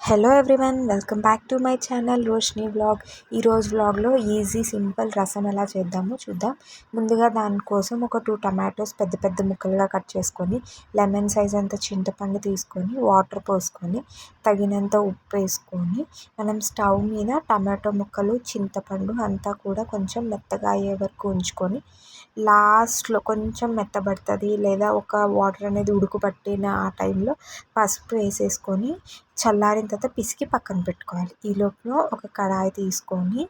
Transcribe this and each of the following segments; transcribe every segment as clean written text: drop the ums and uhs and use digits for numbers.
Hello everyone, welcome back to my channel Roshini vlog. ఈరోజు వ్లాగ్లో easy simple రసం ఎలా చేద్దామో చూద్దాం. ముందుగా దానికోసం ఒక 2 టమాటోస్ పెద్ద పెద్ద ముక్కలుగా కట్ చేసుకొని, లెమన్ సైజ్ అంత చింతపండు తీసుకొని, వాటర్ పోసుకొని, తగినంత ఉప్పు వేసుకొని, మనం స్టవ్ మీద టమాటో ముక్కలు, చింతపండు అంతా కూడా కొంచెం మెత్తగా అయ్యే వరకు ఉంచుకొని, లాస్ట్లో కొంచెం మెత్తబడుతుంది లేదా ఒక వాటర్ అనేది ఉడుకుపట్టిన ఆ టైంలో పసుపు వేసేసుకొని చల్లారిన తర్వాత పిసికి పక్కన పెట్టుకోవాలి. ఈ లోపల ఒక కడాయి తీసుకొని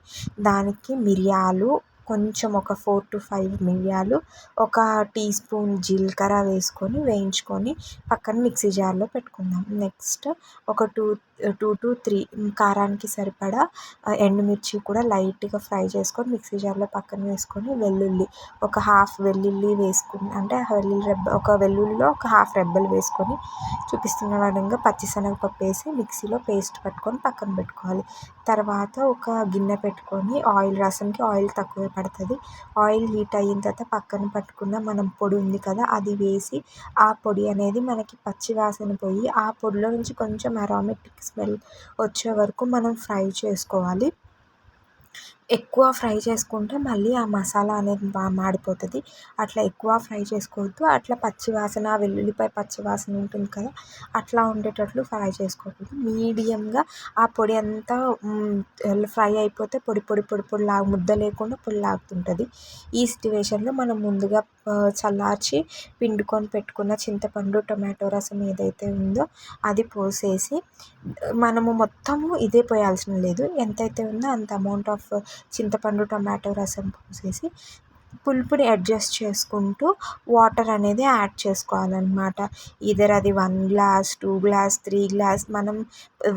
దానికి మిరియాలు, కొంచెం ఒక 4 to 5 మిరియాలు, ఒక టీ స్పూన్ జీలకర్ర వేసుకొని వేయించుకొని పక్కన మిక్సీ జార్లో పెట్టుకుందాం. నెక్స్ట్ ఒక 2 to 3 కారానికి సరిపడా ఎండుమిర్చి కూడా లైట్గా ఫ్రై చేసుకొని మిక్సీ జార్లో పక్కన వేసుకొని, వెల్లుల్లి ఒక హాఫ్ వెల్లుల్లి వేసుకుని, అంటే ఒక వెల్లుల్లిలో ఒక హాఫ్ రెబ్బలు వేసుకొని చూపిస్తున్న విధంగా పచ్చిశనగపప్పు వేసి మిక్సీలో పేస్ట్ పట్టుకొని పక్కన పెట్టుకోవాలి. తర్వాత ఒక గిన్నె పెట్టుకొని రసంకి ఆయిల్ తక్కువే పడుతుంది. ఆయిల్ హీట్ అయిన తర్వాత పక్కన పట్టుకున్న మనం పొడి ఉంది కదా, అది వేసి ఆ పొడి అనేది మనకి పచ్చి వాసన పోయి ఆ పొడిలో నుంచి కొంచెం అరోమాటిక్ స్మెల్ వచ్చే వరకు మనం ఫ్రై చేసుకోవాలి. ఎక్కువ ఫ్రై చేసుకుంటే మళ్ళీ ఆ మసాలా అనేది మాడిపోతుంది. అట్లా ఎక్కువ ఫ్రై చేసుకోవద్దు. అట్లా పచ్చివాసన, వెల్లుల్లిపాయ పచ్చివాసన ఉంటుంది కదా, అట్లా ఉండేటట్లు ఫ్రై చేసుకోకూడదు. మీడియంగా ఆ పొడి అంతా ఫ్రై అయిపోతే పొడి లాగా ముద్ద లేకుండా పొడి లాగుతుంటుంది. ఈ సిట్యువేషన్లో మనం ముందుగా చల్లార్చి పిండుకొని పెట్టుకున్న చింతపండు, టొమాటో రసం ఏదైతే ఉందో అది పోసేసి, మనము మొత్తము ఇదే పోయాల్సిన లేదు, ఎంతైతే ఉందో అంత అమౌంట్ ఆఫ్ చింతపండు, టొమాటో రసం పోసేసి పులుపుని అడ్జస్ట్ చేసుకుంటూ వాటర్ అనేది యాడ్ చేసుకోవాలన్నమాట. ఈదర్ అది 1 గ్లాస్, 2 గ్లాస్, 3 గ్లాస్ మనం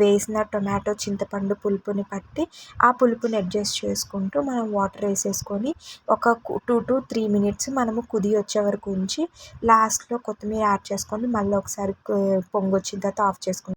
వేసిన టొమాటో, చింతపండు పులుపుని బట్టి ఆ పులుపుని అడ్జస్ట్ చేసుకుంటూ మనం వాటర్ వేసేసుకొని ఒక 2 to 3 minutes మనము కుది వచ్చే వరకు ఉంచి లాస్ట్లో కొత్తిమీర యాడ్ చేసుకొని మళ్ళీ ఒకసారి పొంగొచ్చిన తర్వాత ఆఫ్ చేసుకుంటాం.